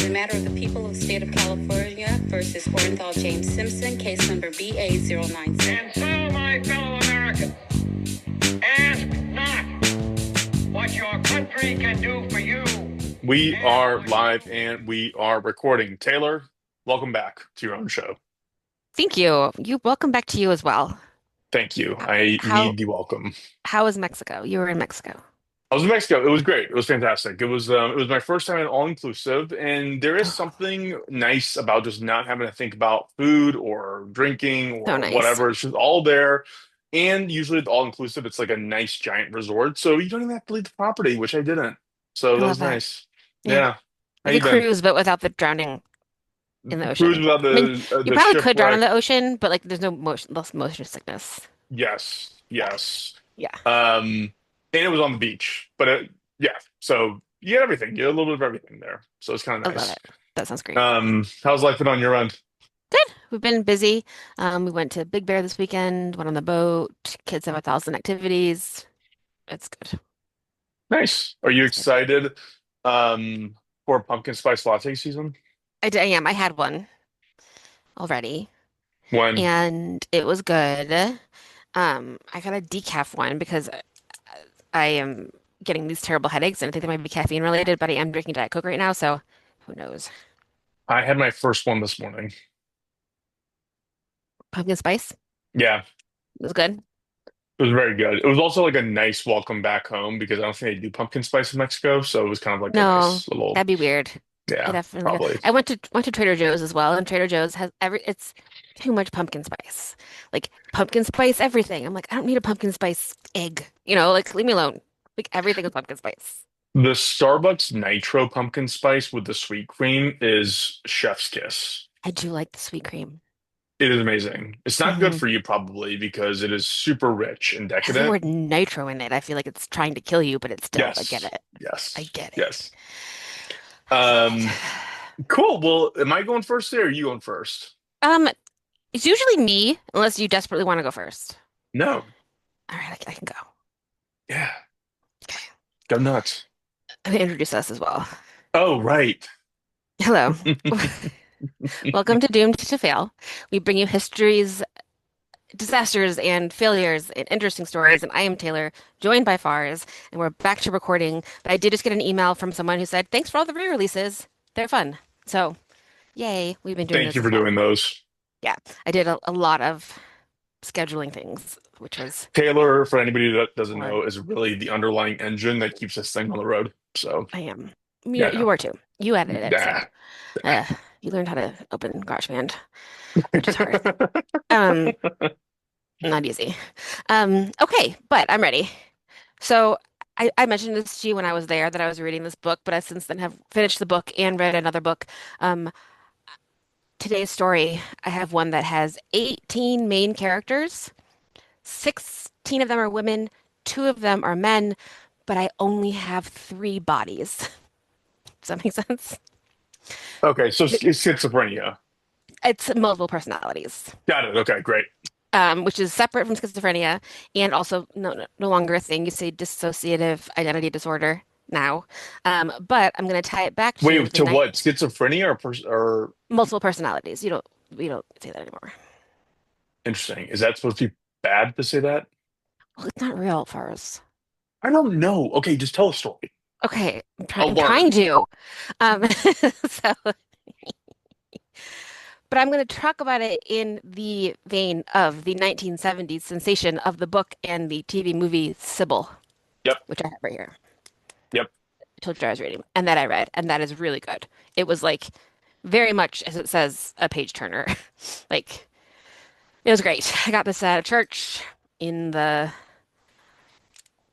In the matter of the people of the state of California versus Orenthal James Simpson, case number BA096. And so, my fellow Americans, ask not what your country can do for you. We are live and we are recording. Taylor, welcome back to your own show. Thank you. Welcome back to you as well. Thank you. I need the welcome. How was Mexico? You were in Mexico. I was in Mexico. It was great. It was fantastic. It was my first time in all inclusive, and there is something nice about just not having to think about food or drinking So or nice. whatever. It's just all there. And usually with all inclusive, it's like a nice giant resort, so you don't even have to leave the property, which I didn't. So I that love was that. nice. Yeah. Yeah. How Like you a been? cruise, but without the drowning in the Cruise ocean. without I mean, you the probably could drown in shipwreck. the ocean, but like there's no less motion sickness. Yes, Yeah. yes. Yeah. And it was on the beach, but yeah. So you had everything. You had a little bit of everything there. So it's kind I of love nice. it. That sounds great. How's life been on your end? Good. We've been busy. We went to Big Bear this weekend, went on the boat. Kids have 1,000 activities. It's good. Nice. Are you It's good. excited for pumpkin spice latte season? I am. I had one already, When? and it was good. I got a decaf one because I am getting these terrible headaches, and I think they might be caffeine related, but I am drinking Diet Coke right now, so who knows? I had my first one this morning. Pumpkin spice Yeah, it was good. it was very good. It was also like a nice welcome back home because I don't think they do pumpkin spice in Mexico, so it was kind of like a No, nice little, that'd be weird. I yeah, definitely probably. I went to Trader Joe's as well, and Trader Joe's has it's too much pumpkin spice. Like pumpkin spice everything. I'm like, I don't need a pumpkin spice egg. Like leave me alone. Like everything is pumpkin spice. The Starbucks Nitro pumpkin spice with the sweet cream is chef's kiss. I do like the sweet cream. It is amazing. It's not good Hmm. for you probably because it is super rich and Has the decadent. word nitro in it. I feel like it's trying to kill you, but it's still, I get Yes. it. I Yes. get it. Yes. I get it. Um, cool. Well, am I going first there or are you going first? Um, it's usually me, unless you desperately want to go first. No. All right, I can go. Yeah. Okay. Go nuts. I'm gonna introduce us as well. Oh, right. Hello. Welcome to Doomed to Fail. We bring you histories, disasters, and failures and interesting stories. And I am Taylor, joined by Fars, and we're back to recording. But I did just get an email from someone who said, "Thanks for all the re-releases. They're fun." So, yay, we've been doing Thank this you as for well. doing those. Yeah, I did a lot of scheduling things, which was Taylor, for anybody that doesn't hard. know, is really the underlying engine that keeps this thing on the road. So, I am. yeah, You are too. You edited it, so nah. uh, you learned how to open GarageBand, which is hard. Um, Not easy. Okay, but I'm ready. So I mentioned this to you when I was there that I was reading this book, but I since then have finished the book and read another book. Um, Today's story, I have one that has 18 main characters. 16 of them are women, two of them are men, but I only have three bodies. Does that make sense? Okay, so it's schizophrenia. It's multiple personalities. Got it. Okay, great. Which is separate from schizophrenia and also no longer a thing. You say dissociative identity disorder now. But I'm going to tie it back to Wait, the to night what? Schizophrenia or multiple personalities. We don't say that anymore. interesting. Is that supposed to be bad to say that? Well, it's not real for us. I don't know. Okay, just tell a story. Okay, I'll I'm trying learn. to. So, but I'm going to talk about it in the vein of the 1970s sensation of the book and the TV movie Sybil, Yep. which I have right here. Yep. I told you I was reading, and that I read, and that is really good. It was like very much, as it says, a page turner. Like it was great. I got this at church in the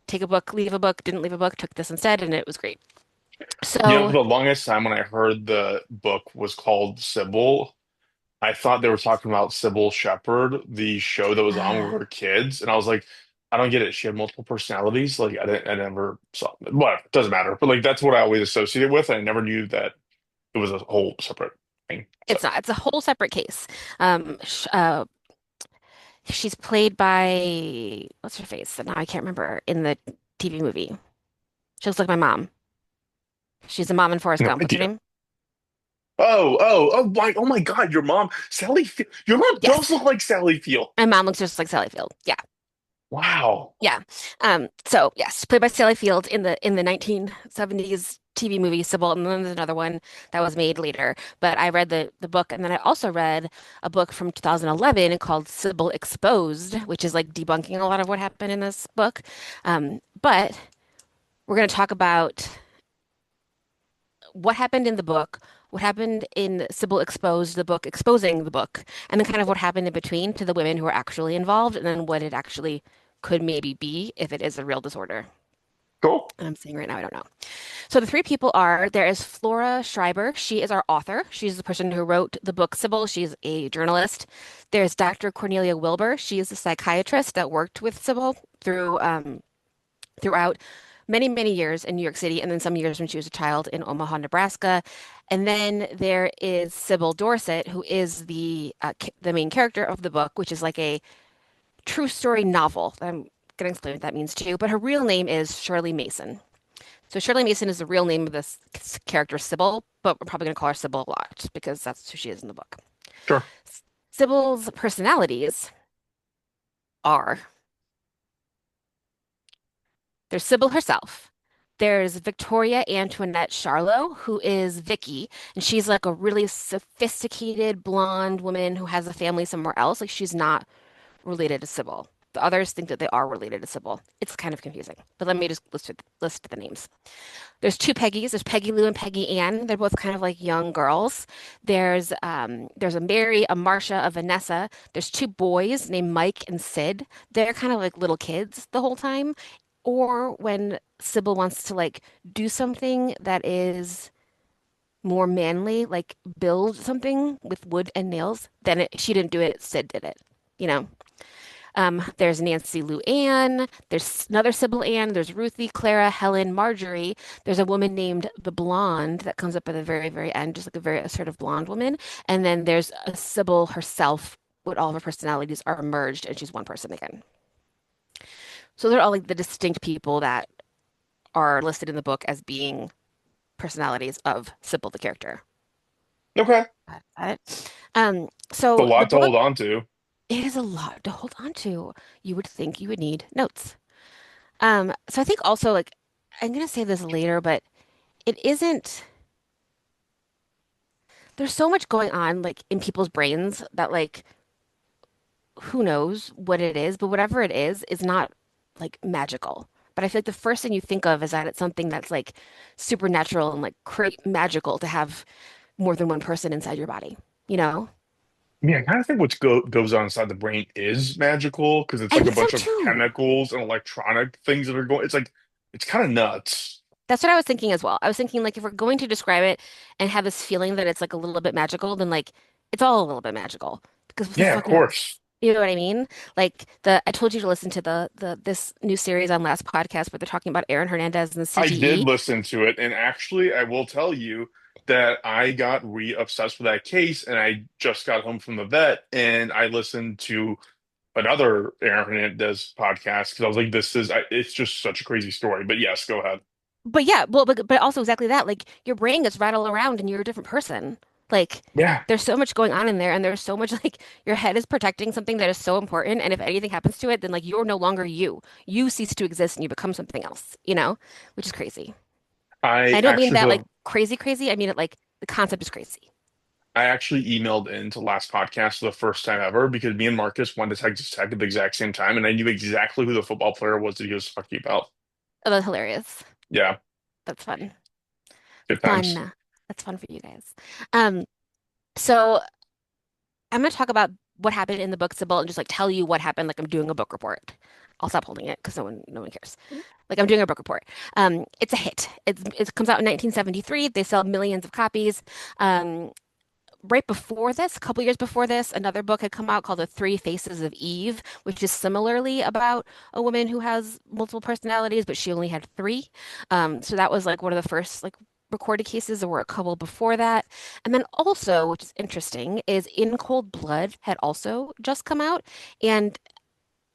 take a book, leave a book, didn't leave a book, took this instead, and it was great. For So, the longest time when I heard the book was called Sybil, I thought they were talking about Sybil Shepherd, the show that was on when we were kids, and I was like, I don't get it. She had multiple personalities. Like I never saw it. Whatever, it doesn't matter. But like that's what I always associated with. I never knew that it was a whole separate thing. So it's not. It's a whole separate case. Sh She's played by what's her face? Now I can't remember in the TV movie. She looks like my mom. She's the mom in Forrest no Gump. What's her idea. name? oh my God, your mom, Sally Field. Your mom does Yes. look like Sally Field. My mom looks just like Sally Field. Yeah. Wow. Yeah. So yes, played by Sally Field in the 1970s TV movie Sybil, and then there's another one that was made later. But I read the book, and then I also read a book from 2011 called Sybil Exposed, which is like debunking a lot of what happened in this book. But we're going to talk about what happened in the book, what happened in Sybil Exposed, the book exposing the book, and then kind of what happened in between to the women who were actually involved, and then what it actually could maybe be if it is a real disorder. Cool. I'm saying right now, I don't know. So the three people are there is Flora Schreiber. She is our author. She's the person who wrote the book Sybil. She's a journalist. There's Dr. Cornelia Wilbur. She is a psychiatrist that worked with Sybil throughout many years in New York City, and then some years when she was a child in Omaha, Nebraska. And then there is Sybil Dorset, who is the main character of the book, which is like a true story novel. I'm going to explain what that means too. But her real name is Shirley Mason. So Shirley Mason is the real name of this character, Sybil, but we're probably going to call her Sybil a lot because that's who she is in the book. Sure. Sybil's personalities are there's Sybil herself. There's Victoria Antoinette Charlotte, who is Vicky, and she's like a really sophisticated blonde woman who has a family somewhere else. Like she's not related to Sybil. The others think that they are related to Sybil. It's kind of confusing, but let me just list the names. There's two Peggies. There's Peggy Lou and Peggy Ann. They're both kind of like young girls. There's a Mary, a Marcia, a Vanessa. There's two boys named Mike and Sid. They're kind of like little kids the whole time. Or when Sybil wants to like do something that is more manly, like build something with wood and nails, then she didn't do it, Sid did it, you know? There's Nancy Lou Ann. There's another Sybil Ann. There's Ruthie, Clara, Helen, Marjorie. There's a woman named the Blonde that comes up at the very end, just like a very assertive blonde woman. And then there's a Sybil herself, with all of her personalities are merged, and she's one person again. So they're all like the distinct people that are listed in the book as being personalities of Sybil, the character. Okay. Got it? It's a So the lot to book, hold on to. it is a lot to hold on to. You would think you would need notes. So I think also like I'm gonna say this later, but it isn't there's so much going on like in people's brains that like who knows what it is, but whatever it is not like magical. But I feel like the first thing you think of is that it's something that's like supernatural and like cra magical to have more than one person inside your body, you know? I mean, I kind of think what goes on inside the brain is magical because it's I like a think so bunch of too. chemicals and electronic things that are going. It's like it's kind of nuts. That's what I was thinking as well. I was thinking like if we're going to describe it and have this feeling that it's like a little bit magical, then like it's all a little bit magical because what the Yeah, of fuck else? course. You know what I mean? Like the I told you to listen to the this new series on last podcast where they're talking about Aaron Hernandez and the I did CTE. listen to it, and actually, I will tell you that I got re-obsessed with that case, and I just got home from the vet, and I listened to another Aaron Hernandez podcast because I was like, it's just such a crazy story. But yes, go ahead. But yeah, well, but also exactly that. Like your brain gets rattled around and you're a different person. Like Yeah, there's so much going on in there, and there's so much like your head is protecting something that is so important. And if anything happens to it, then like you're no longer you. You cease to exist and you become something else, you know, which is crazy. I I don't mean actually that feel like crazy, crazy. I mean it like the concept is crazy. I actually emailed into last podcast for the first time ever because me and Marcus went to Texas Tech at the exact same time, and I knew exactly who the football player was that he was talking about. Oh, that's hilarious. Yeah, That's fun. good times. Fun. That's fun for you guys. Um, so I'm going to talk about what happened in the book, Sybil, and just like tell you what happened. Like I'm doing a book report. I'll stop holding it because no one cares. Like I'm doing a book report. It's a hit. It comes out in 1973. They sell millions of copies. Um, right before this, a couple years before this, another book had come out called The Three Faces of Eve, which is similarly about a woman who has multiple personalities, but she only had three. So that was like one of the first like recorded cases. There were a couple before that. And then also, which is interesting, is In Cold Blood had also just come out. And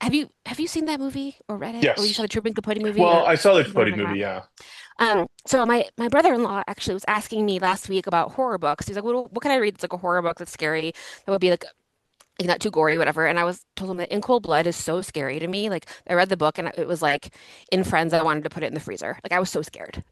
Have you seen that movie or read it? Or you saw Yes. the Truman Capote movie Well, or I saw the whatever Capote they call movie, it? yeah. So my brother-in-law actually was asking me last week about horror books. He's like, what can I read that's like a horror book that's scary? That would be like not too gory, whatever. And I was told him that In Cold Blood is so scary to me. Like I read the book and it was like in Friends, I wanted to put it in the freezer. Like I was so scared,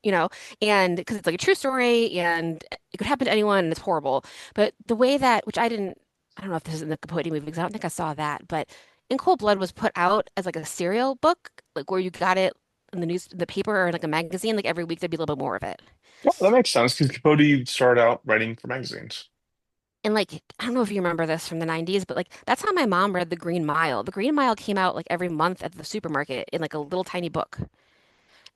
and because it's like a true story and it could happen to anyone and it's horrible. But the way that, which I don't know if this is in the Capote movie because I don't think I saw that, but In Cold Blood was put out as like a serial book, like where you got it in the paper or in like a magazine, like every week there'd be a little bit more of it. Well, that makes sense because Capote started out writing for magazines. And like, I don't know if you remember this from the 90s, but like that's how my mom read The Green Mile. The Green Mile came out like every month at the supermarket in like a little tiny book.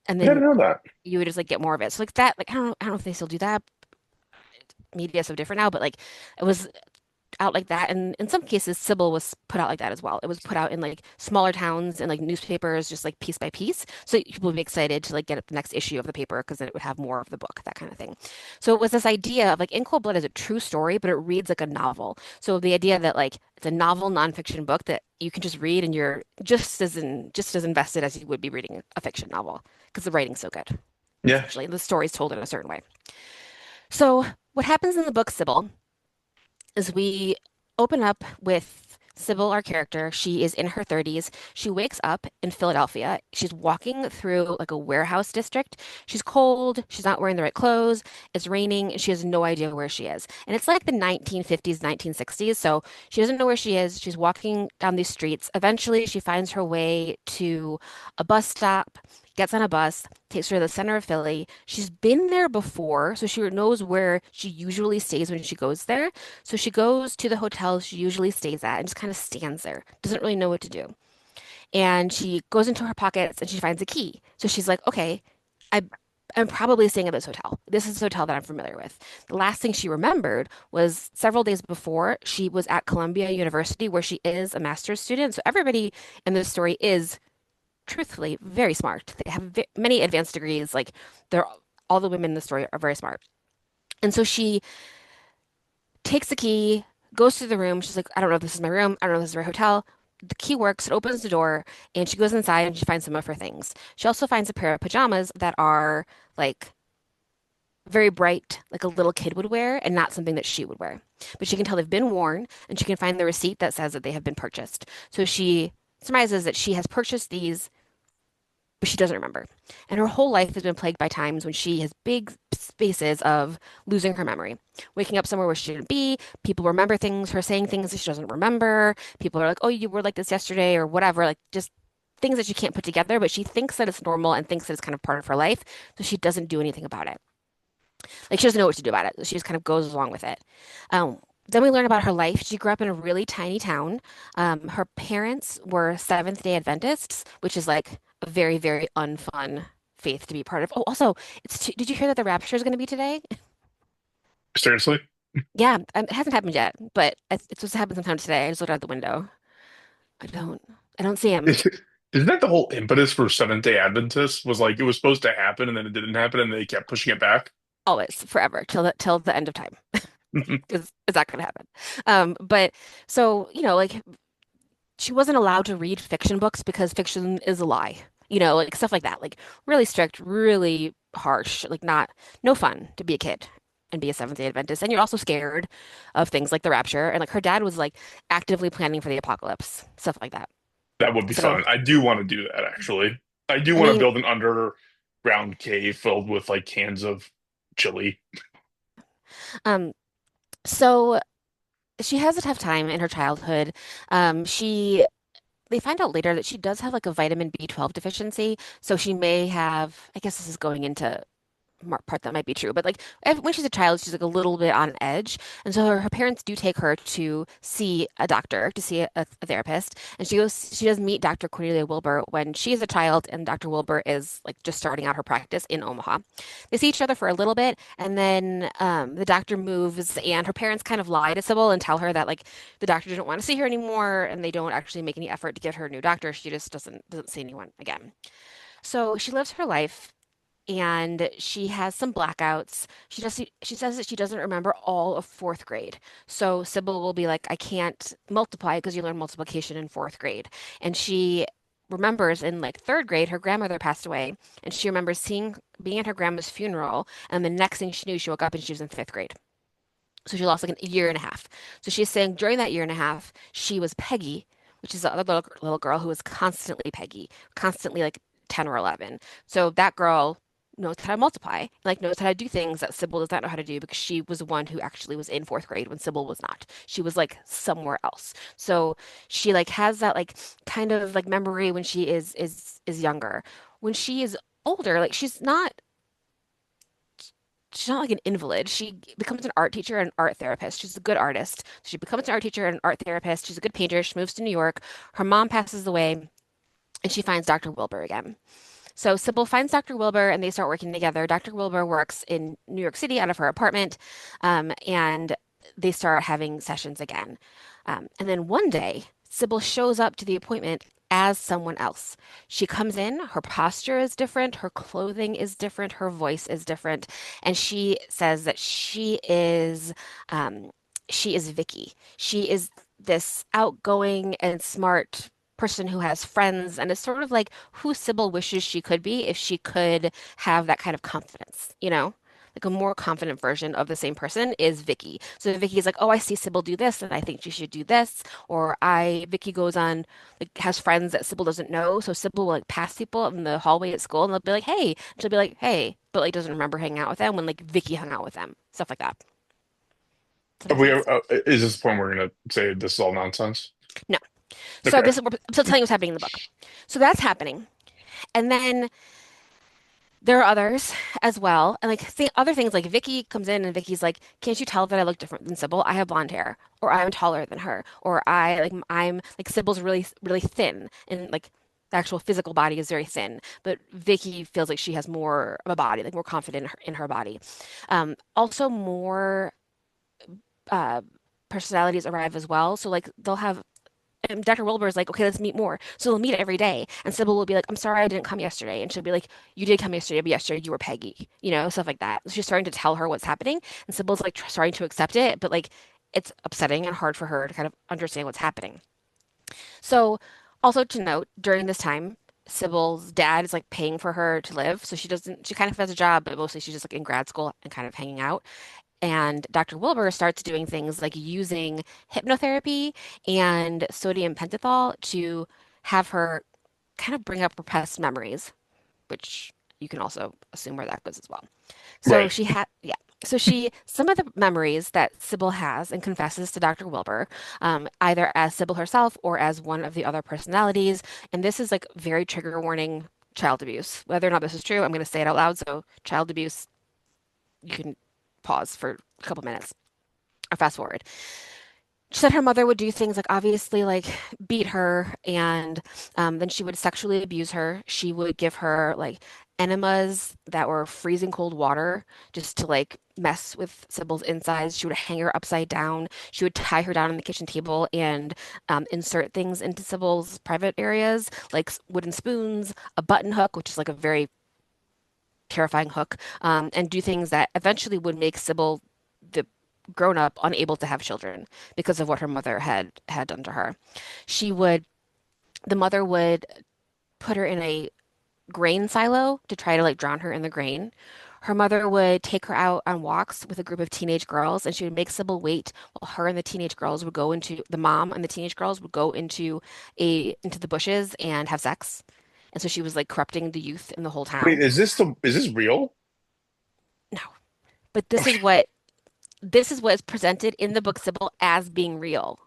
And I didn't then know that. you would just like get more of it. So like that, like I don't know if they still do that. Media is so different now, but like it was out like that. And in some cases, Sybil was put out like that as well. It was put out in like smaller towns and like newspapers, just like piece by piece. So people would be excited to like get the next issue of the paper because then it would have more of the book, that kind of thing. So it was this idea of like In Cold Blood is a true story, but it reads like a novel. So the idea that like it's a novel nonfiction book that you can just read and you're just as invested as you would be reading a fiction novel because the writing's so good. Yeah. Essentially, the story's told in a certain way. So what happens in the book, Sybil, is we open up with Sybil, our character. She is in her 30s. She wakes up in Philadelphia. She's walking through like a warehouse district. She's cold. She's not wearing the right clothes. It's raining, and she has no idea where she is. And it's like the 1950s, 1960s. So she doesn't know where she is. She's walking down these streets. Eventually, she finds her way to a bus stop, gets on a bus, takes her to the center of Philly. She's been there before, so she knows where she usually stays when she goes there. So she goes to the hotel she usually stays at and just kind of stands there, doesn't really know what to do. And she goes into her pockets and she finds a key. So she's like, okay, I, I'm probably staying at this hotel. This is a hotel that I'm familiar with. The last thing she remembered was several days before she was at Columbia University, where she is a master's student. So everybody in this story is truthfully very smart. They have many advanced degrees. Like they're all the women in the story are very smart. And so she takes the key, goes to the room. She's like, I don't know if this is my room. I don't know if this is my hotel. The key works. It opens the door, and she goes inside and she finds some of her things. She also finds a pair of pajamas that are like very bright, like a little kid would wear, and not something that she would wear. But she can tell they've been worn, and she can find the receipt that says that they have been purchased. So she surmises that she has purchased these, but she doesn't remember. And her whole life has been plagued by times when she has big spaces of losing her memory, waking up somewhere where she shouldn't be. People remember things, her saying things that she doesn't remember. People are like, oh, you were like this yesterday or whatever, like just things that she can't put together, but she thinks that it's normal and thinks that it's kind of part of her life. So she doesn't do anything about it. Like she doesn't know what to do about it. So she just kind of goes along with it. Then we learn about her life. She grew up in a really tiny town. Her parents were Seventh-day Adventists, which is like a very, very unfun faith to be part of. Oh, also, did you hear that the rapture is going to be today? Seriously? Yeah, it hasn't happened yet, but it's supposed to happen sometime today. I just looked out the window. I don't, I don't see him. Isn't that the whole impetus for Seventh-day Adventists was like it was supposed to happen and then it didn't happen and they kept pushing it back? Always, forever, till the end of time, because it's not going to happen. But so like she wasn't allowed to read fiction books because fiction is a lie. Like stuff like that. Like really strict, really harsh, like not no fun to be a kid and be a Seventh-day Adventist. And you're also scared of things like the rapture. And like her dad was like actively planning for the apocalypse, stuff like that. That would be So, fun. I do want to do that actually. I do I want to mean, build an underground cave filled with like cans of chili. um, so she has a tough time in her childhood. She They find out later that she does have like a vitamin B12 deficiency. So she may have, I guess this is going into part that might be true, but like when she's a child, she's like a little bit on edge. And so her parents do take her to see a doctor, to see a therapist. And she does meet Dr. Cornelia Wilbur when she is a child, and Dr. Wilbur is like just starting out her practice in Omaha. They see each other for a little bit, and then the doctor moves, and her parents kind of lie to Sybil and tell her that like the doctor didn't want to see her anymore, and they don't actually make any effort to get her a new doctor. She just doesn't see anyone again. So she lives her life and she has some blackouts. She says that she doesn't remember all of fourth grade. So Sybil will be like, I can't multiply because you learn multiplication in fourth grade. And she remembers in like third grade, her grandmother passed away, and she remembers being at her grandma's funeral, and the next thing she knew, she woke up and she was in fifth grade. So she lost like a year and a half. So she's saying during that year and a half, she was Peggy, which is the other little girl who was constantly Peggy, constantly like 10 or 11. So that girl knows how to multiply, like knows how to do things that Sybil does not know how to do because she was the one who actually was in fourth grade when Sybil was not. She was like somewhere else. So she like has that like kind of like memory when she is younger. When she is older, like she's not like an invalid. She becomes an art teacher and art therapist. She's a good artist. She becomes an art teacher and an art therapist. She's a good painter. She moves to New York. Her mom passes away and she finds Dr. Wilbur again. So Sybil finds Dr. Wilbur and they start working together. Dr. Wilbur works in New York City out of her apartment, and they start having sessions again. And then one day, Sybil shows up to the appointment as someone else. She comes in, her posture is different, her clothing is different, her voice is different, and she says that she is Vicky. She is this outgoing and smart person who has friends and is sort of like who Sybil wishes she could be if she could have that kind of confidence, you know? Like a more confident version of the same person is Vicky. So Vicky's like, oh, I see Sybil do this, and I think she should do this. Vicky goes on, like, has friends that Sybil doesn't know. So Sybil will like pass people in the hallway at school, and they'll be like, hey. And she'll be like, hey, but like doesn't remember hanging out with them when like Vicky hung out with them. Stuff like that. Does that make sense? Is this the point where we're gonna say this is all nonsense? No. So Okay. this is I'm still telling you what's happening in the book. So that's happening. And then there are others as well. And like other things like Vicky comes in and Vicky's like, can't you tell that I look different than Sybil? I have blonde hair, or I'm taller than her, or I'm like Sybil's really thin and like the actual physical body is very thin, but Vicky feels like she has more of a body, like more confident in her body. Also more uh personalities arrive as well. So like they'll have and Dr. Wilbur is like, okay, let's meet more. So they'll meet every day. And Sybil will be like, I'm sorry I didn't come yesterday. And she'll be like, you did come yesterday, but yesterday you were Peggy, stuff like that. So she's starting to tell her what's happening. And Sybil's like starting to accept it, but like it's upsetting and hard for her to kind of understand what's happening. So also to note, during this time, Sybil's dad is like paying for her to live. So she kind of has a job, but mostly she's just like in grad school and kind of hanging out. And Dr. Wilbur starts doing things like using hypnotherapy and sodium pentothal to have her kind of bring up repressed memories, which you can also assume where that goes as well. So Right. she had, yeah. Some of the memories that Sybil has and confesses to Dr. Wilbur, either as Sybil herself or as one of the other personalities. And this is like very trigger warning child abuse. Whether or not this is true, I'm going to say it out loud. So child abuse, you can pause for a couple minutes or fast forward. She said her mother would do things like obviously like beat her and then she would sexually abuse her. She would give her like enemas that were freezing cold water just to like mess with Sybil's insides. She would hang her upside down. She would tie her down on the kitchen table and insert things into Sybil's private areas like wooden spoons, a button hook, which is like a very terrifying hook, and do things that eventually would make Sybil, the grown up, unable to have children because of what her mother had done to her. She would, the mother would put her in a grain silo to try to like drown her in the grain. Her mother would take her out on walks with a group of teenage girls, and she would make Sybil wait while her and the teenage girls would go into the mom and the teenage girls would go into the bushes and have sex. And so she was like corrupting the youth in the whole Wait, town. is this real? No, but this is what is presented in the book Sybil as being real,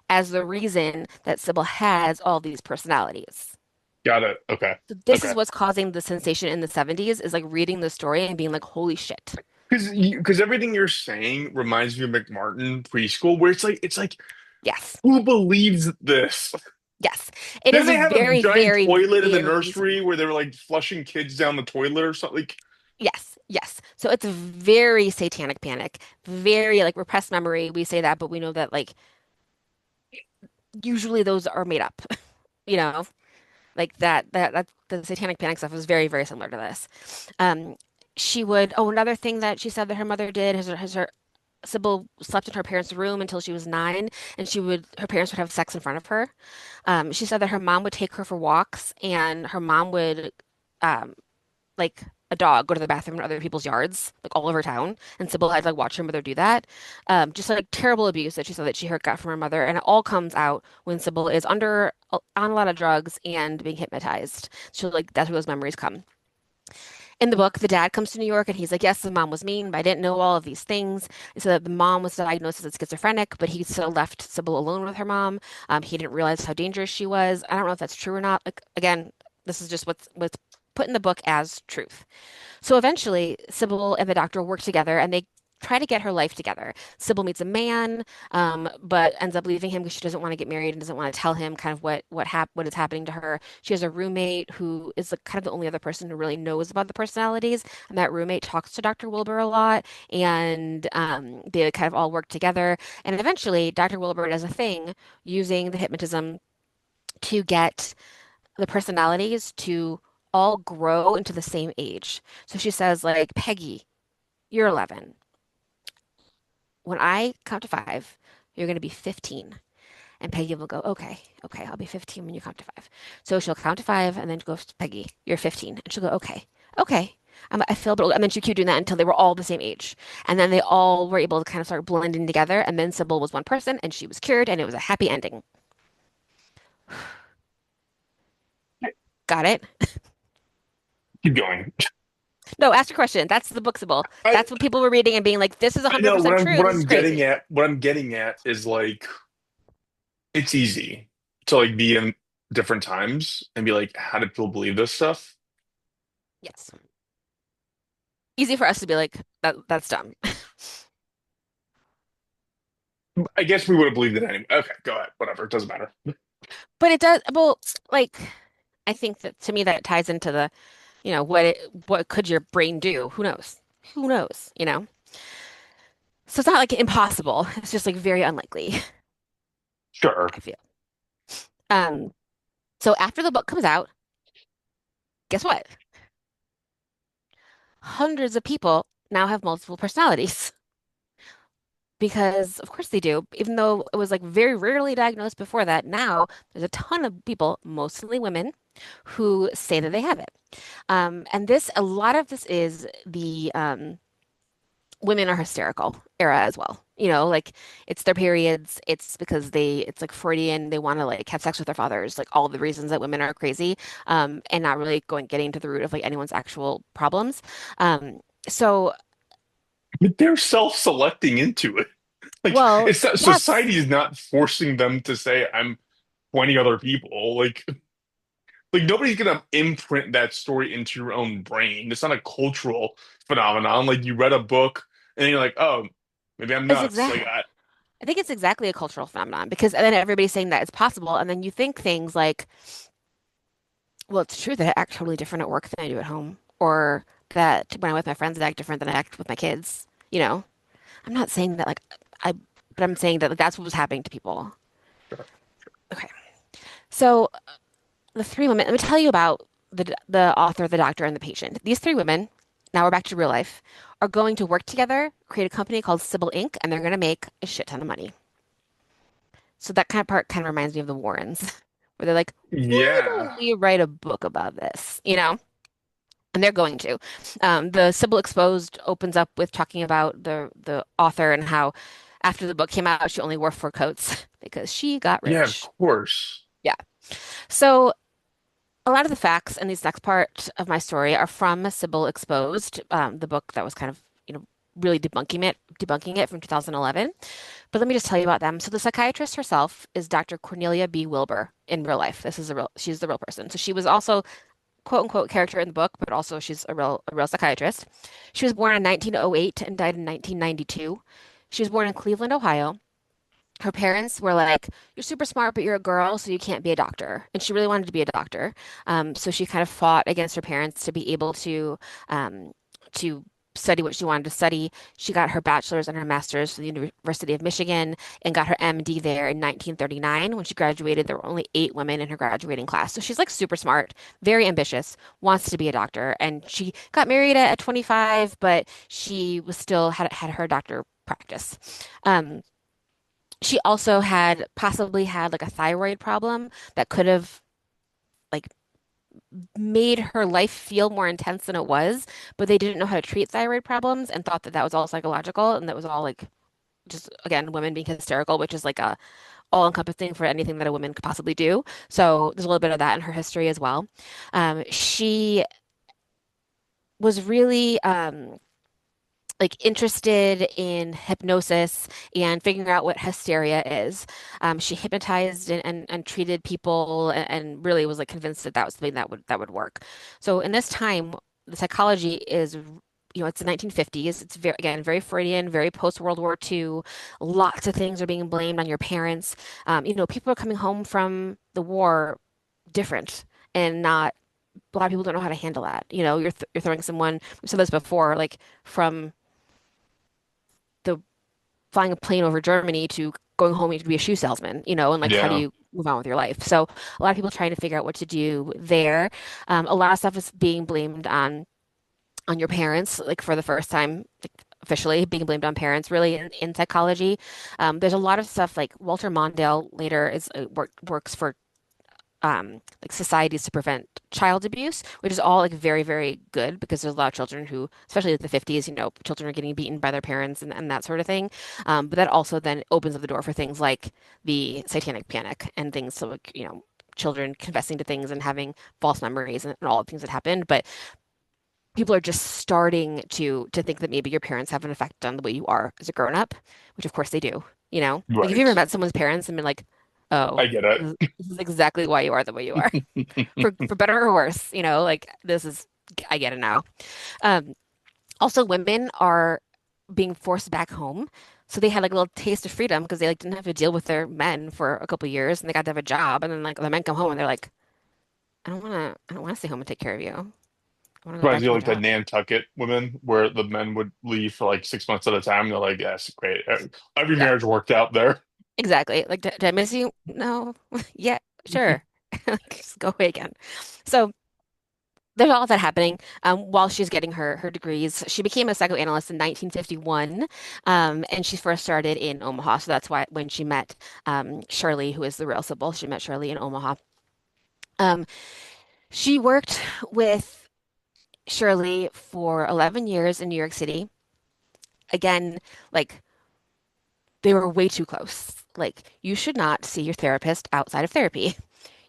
as the reason that Sybil has all these personalities. Got it. Okay. So this is Okay. what's causing the sensation in the 70s is like reading the story and being like, holy shit. Because everything you're saying reminds me of McMartin preschool, where it's like Yes. who believes this? Yes. It Didn't is a they have a very, giant very, toilet in the very nursery where they were like flushing kids down the toilet or something? Like, yes, yes. So it's a very satanic panic, very like repressed memory. We say that, but we know that like usually those are made up, you know? Like that the satanic panic stuff was very, very similar to this. Um, she would, oh, another thing that she said that her mother did is her Sybil slept in her parents' room until she was 9, and her parents would have sex in front of her. She said that her mom would take her for walks, and her mom would, um, like a dog, go to the bathroom in other people's yards, like all over town. And Sybil had to like watch her mother do that. Just like terrible abuse that she said that she heard got from her mother, and it all comes out when Sybil is on a lot of drugs and being hypnotized. So like that's where those memories come. In the book, the dad comes to New York and he's like, yes, the mom was mean, but I didn't know all of these things. And so the mom was diagnosed as schizophrenic, but he still left Sybil alone with her mom. He didn't realize how dangerous she was. I don't know if that's true or not. Like, again, this is just what's put in the book as truth. So eventually, Sybil and the doctor work together and they try to get her life together. Sybil meets a man, but ends up leaving him because she doesn't want to get married and doesn't want to tell him kind of what is happening to her. She has a roommate who is kind of the only other person who really knows about the personalities, and that roommate talks to Dr. Wilbur a lot, and they kind of all work together. And eventually, Dr. Wilbur does a thing using the hypnotism to get the personalities to all grow into the same age. So she says, like, Peggy, you're 11. When I count to 5, you're going to be 15. And Peggy will go, okay, okay, I'll be 15 when you count to 5. So she'll count to 5 and then goes, Peggy, you're 15. And she'll go, okay, okay. I feel, but and then she kept doing that until they were all the same age. And then they all were able to kind of start blending together. And then Sybil was one person and she was cured and it was a happy ending. Got it? Keep going. No, ask your question. That's the book, Sybil. I That's what people were reading and being like, this is I know 100% true. This is crazy. what I'm getting at is like it's easy to like be in different times and be like, how do people believe this stuff? Yes. Easy for us to be like, that's dumb. I guess we would have believed it anyway. Okay, go ahead. Whatever. It doesn't matter. But it does, well, like, I think that to me that ties into what could your brain do? Who knows? Who knows, you know? So it's not like impossible. It's just like very unlikely, Sure. I feel. Um, so after the book comes out, guess what? Hundreds of people now have multiple personalities because of course they do. Even though it was like very rarely diagnosed before that, now there's a ton of people, mostly women, who say that they have it. A lot of this is the women are hysterical era as well. Like it's their periods. It's because it's like Freudian. They want to like have sex with their fathers, like all the reasons that women are crazy, and not really getting to the root of like anyone's actual problems. So, But they're self-selecting into it. Like well, it's not yes, society is not forcing them to say I'm 20 other people. Like nobody's gonna imprint that story into your own brain. It's not a cultural phenomenon. Like you read a book and then you're like, oh, maybe I'm it's nuts. exact. I think it's exactly a cultural phenomenon because then everybody's saying that it's possible, and then you think things like, well, it's true that I act totally different at work than I do at home, or that when I'm with my friends, I act different than I act with my kids. You know, I'm not saying that but I'm saying that like, that's what was happening to people. Okay. So the three women, let me tell you about the author, the doctor, and the patient. These three women, now we're back to real life, are going to work together, create a company called Sybil Inc., and they're going to make a shit ton of money. So that kind of part kind of reminds me of the Warrens, where they're like, why Yeah. don't we write a book about this? And they're going to. The Sybil Exposed opens up with talking about the author and how after the book came out, she only wore fur coats because she got Yeah, of rich. course. Yeah. So a lot of the facts in this next part of my story are from Sybil Exposed, the book that was kind of, really debunking it from 2011. But let me just tell you about them. So the psychiatrist herself is Dr. Cornelia B. Wilbur in real life. She's the real person. So she was also quote unquote character in the book, but also she's a real psychiatrist. She was born in 1908 and died in 1992. She was born in Cleveland, Ohio. Her parents were like, "You're super smart, but you're a girl, so you can't be a doctor." And she really wanted to be a doctor. So she kind of fought against her parents to be able to study what she wanted to study. She got her bachelor's and her master's from the University of Michigan and got her MD there in 1939. When she graduated, there were only 8 women in her graduating class. So she's like super smart, very ambitious, wants to be a doctor. And she got married at 25, but she was still had her doctor practice. Um, she also had possibly had like a thyroid problem that could have like made her life feel more intense than it was, but they didn't know how to treat thyroid problems and thought that that was all psychological and that was all like just again women being hysterical, which is like a all-encompassing for anything that a woman could possibly do. So there's a little bit of that in her history as well. She was really like interested in hypnosis and figuring out what hysteria is. She hypnotized and treated people and really was like convinced that that was something that would work. So in this time, the psychology is, it's the 1950s. It's very, again, very Freudian, very post-World War II. Lots of things are being blamed on your parents. People are coming home from the war different and not, a lot of people don't know how to handle that. You're throwing someone, we've said this before, like from the flying a plane over Germany to going home to be a shoe salesman, and like how do Yeah. you move on with your life? So a lot of people trying to figure out what to do there. A lot of stuff is being blamed on your parents, like for the first time, like, officially being blamed on parents, really in psychology. There's a lot of stuff like Walter Mondale later works for like societies to prevent child abuse, which is all like very, very good because there's a lot of children who, especially in the 50s, children are getting beaten by their parents and that sort of thing. But that also then opens up the door for things like the satanic panic and things so like, children confessing to things and having false memories and all the things that happened. But people are just starting to think that maybe your parents have an effect on the way you are as a grown up, which of course they do, Like if you ever Right. met someone's parents and been like, oh, I get it. this is exactly why you are the way you are for better or worse, like this is I get it now. Um, Also women are being forced back home. So they had like a little taste of freedom because they like didn't have to deal with their men for a couple of years and they got to have a job and then like the men come home and they're like, I don't wanna stay home and take care of you. I wanna go Reminds back me to of my like the job. Nantucket women, where the men would leave for like 6 months at a time. They're like, "Yes, great. Every Yeah, marriage worked out there." exactly. Like, did I miss you? No. Yeah, sure. Like, just go away again. So there's all that happening while she's getting her degrees. She became a psychoanalyst in 1951, and she first started in Omaha. So that's why when she met Shirley, who is the real Sybil, she met Shirley in Omaha. Um, she worked with Shirley for 11 years in New York City. Again, like they were way too close. Like you should not see your therapist outside of therapy.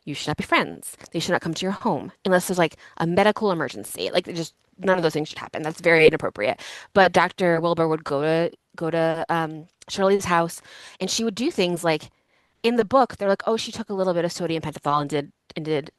You should not be friends. They should not come to your home unless there's like a medical emergency. Like just none of those things should happen. That's very inappropriate. But Dr. Wilbur would go to Shirley's house, and she would do things like in the book. They're like, oh, she took a little bit of sodium pentothal and did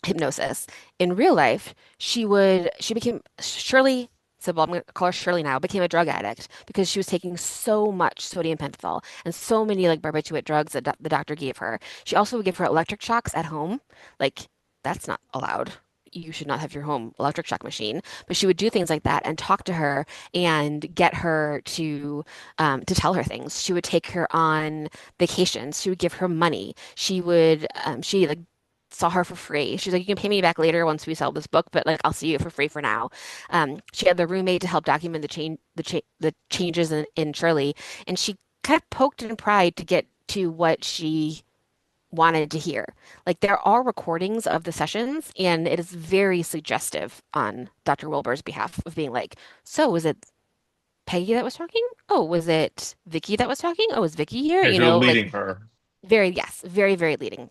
hypnosis. In real life, she became Shirley. Sybil, I'm going to call her Shirley now, became a drug addict because she was taking so much sodium pentothal and so many like barbiturate drugs that the doctor gave her. She also would give her electric shocks at home. Like, that's not allowed. You should not have your home electric shock machine. But she would do things like that and talk to her and get her to tell her things. She would take her on vacations. She would give her money. She like saw her for free. She's like, you can pay me back later once we sell this book, but like I'll see you for free for now. She had the roommate to help document the changes in Shirley, and she kind of poked and pried to get to what she wanted to hear. Like there are recordings of the sessions, and it is very suggestive on Dr. Wilbur's behalf of being like, so was it Peggy that was talking? Oh, was it Vicky that was talking? Oh, is Vicky here? If you're leading her, Very, yes, very, very leading.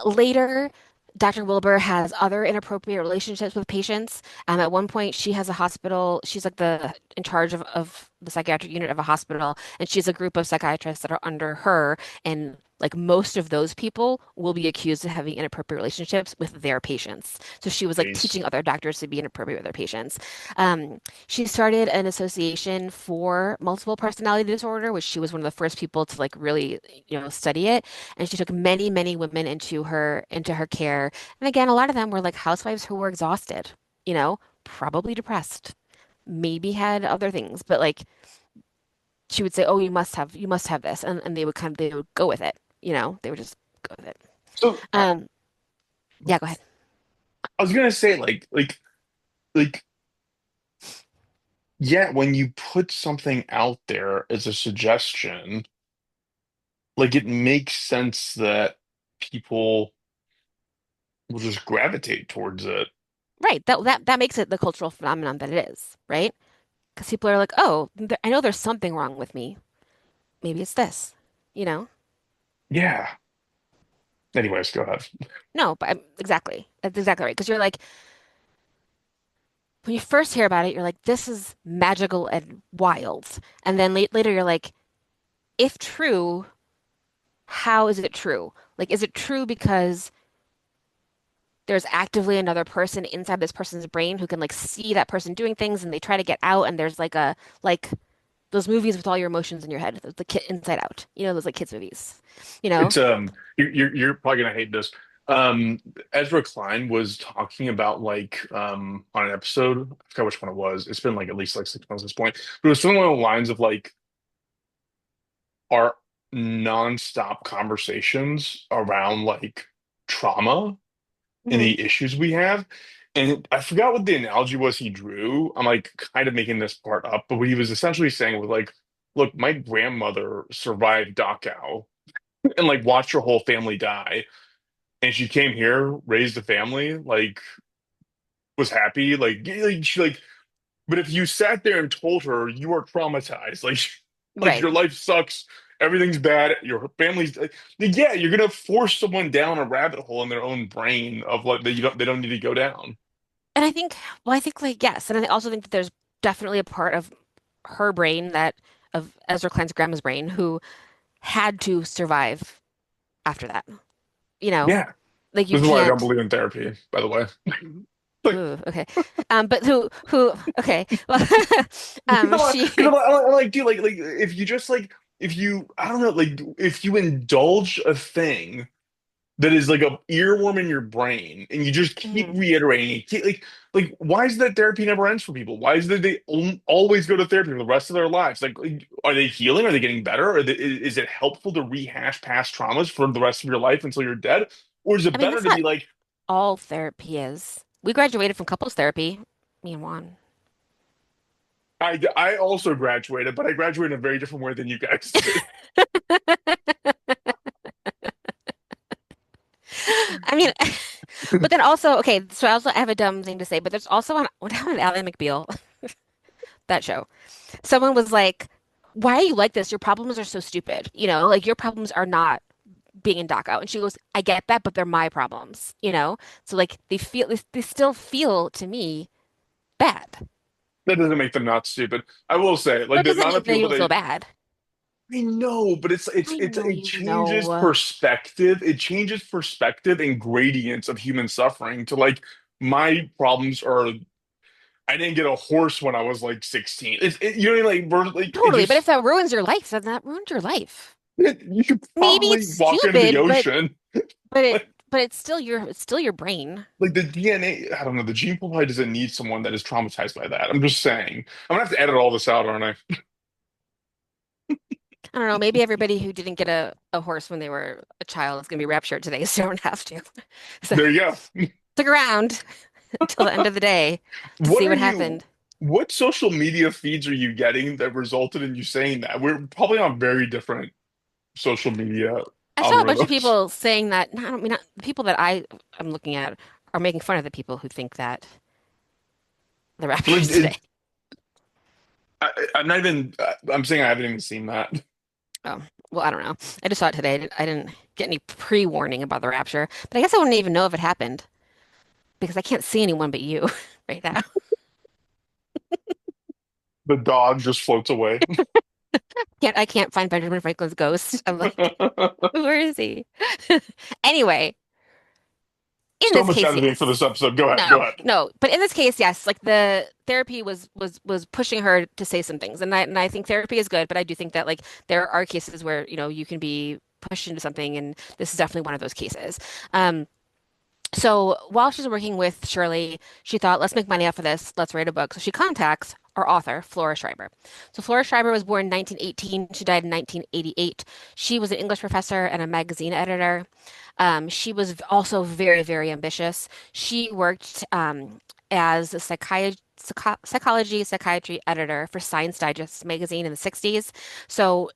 Later, Dr. Wilbur has other inappropriate relationships with patients. At one point, she has a hospital. She's like the in charge of the psychiatric unit of a hospital, and she's a group of psychiatrists that are under her. And like most of those people will be accused of having inappropriate relationships with their patients. So she was like please. teaching other doctors to be inappropriate with their patients. She started an association for multiple personality disorder, which she was one of the first people to like really, study it. And she took many, many women into her care. And again, a lot of them were like housewives who were exhausted, probably depressed, maybe had other things, but like she would say, "Oh, you must have this," and they would go with it. They would just go with it. So Um, yeah, go ahead. I was gonna say like yeah, when you put something out there as a suggestion, like it makes sense that people will just gravitate towards it. Right. That makes it the cultural phenomenon that it is, right? Because people are like, "Oh, I know there's something wrong with me. Maybe it's this." You know? Yeah. Anyways, go ahead. No, but exactly. That's exactly right. Because you're like, when you first hear about it, you're like, "This is magical and wild," and then later you're like, "If true, how is it true? Like, is it true because there's actively another person inside this person's brain who can like see that person doing things and they try to get out and there's like those movies with all your emotions in your head, the kid Inside Out, those like kids movies, you know? It's you're probably gonna hate this. Um, Ezra Klein was talking about on an episode, I forgot which one it was. It's been like at least like 6 months at this point. But it was something along the lines of like our nonstop conversations around like trauma and Hmm. the issues we have. And I forgot what the analogy was he drew. I'm like kind of making this part up, but what he was essentially saying was like, look, my grandmother survived Dachau and like watched her whole family die. And she came here, raised a family, like was happy, but if you sat there and told her you are traumatized, like Right. your life sucks, everything's bad, your family's yeah, you're gonna force someone down a rabbit hole in their own brain of like that they don't need to go down. And I think like, yes. And I also think that there's definitely a part of her brain of Ezra Klein's grandma's brain who had to survive after that, you know? Yeah. Like you This is why I don't can't. believe in therapy, by the way. Like, Ooh, okay. But okay. Well, she, because I'm like, dude, if you just if you, I don't know, like, if you indulge a thing that is like a earworm in your brain and you just keep Mhm. reiterating it, why is that therapy never ends for people? Why is that they always go to therapy for the rest of their lives? Are they healing? Are they getting better? Is it helpful to rehash past traumas for the rest of your life until you're dead? Or is it I mean, better that's to be not like, all therapy is. We graduated from couples therapy, me and Juan. I also graduated, but I graduated in a very different way than you guys did. I mean, but then also, okay, so I have a dumb thing to say, but there's also on Ally McBeal, that show. Someone was like, "Why are you like this? Your problems are so stupid. Like your problems are not being in Dachau." And she goes, "I get that, but they're my problems. So like they still feel to me bad. That doesn't make them not stupid. I will say, But like it the doesn't amount mean of that people you that don't feel bad. I know, but I know it you changes know. perspective. It changes perspective and gradients of human suffering to like my problems are I didn't get a horse when I was like 16. You know what I mean? It Totally. But if just that ruins your life, then that ruined your life. you could Maybe probably it's walk into the stupid, but ocean. but it Like but it's still your brain. like the DNA, I don't know, the gene pool probably doesn't need someone that is traumatized by that. I'm just saying. I'm gonna have to edit all this out, aren't I? I don't know. Maybe everybody who didn't get a horse when they were a child is gonna be raptured today, so you don't have to. So There you go. stick around until the end of the day to What see are what you, happened. what social media feeds are you getting that resulted in you saying that? We're probably on very different social media I saw a bunch of algorithms. people saying that. I don't mean not, the people that I'm looking at are making fun of the people who think that the rapture Like, is today. I'm not even, I'm saying I haven't even seen that. Oh, well, I don't know. I just saw it today. I didn't get any pre-warning about the rapture, but I guess I wouldn't even know if it happened because I can't see anyone but you right now. The dog just floats away. I can't find Benjamin Franklin's ghost. I'm like, where is he? Anyway, in So this much case, editing for this yes. episode. Go ahead, go No, ahead. no. But in this case, yes. Like the therapy was pushing her to say some things, and I think therapy is good. But I do think that like there are cases where you can be pushed into something, and this is definitely one of those cases. Um, So while she's working with Shirley, she thought, let's make money off of this. Let's write a book. So she contacts our author, Flora Schreiber. So Flora Schreiber was born in 1918. She died in 1988. She was an English professor and a magazine editor. She was also very, very ambitious. She worked as a psychiatry editor for Science Digest magazine in the 60s. So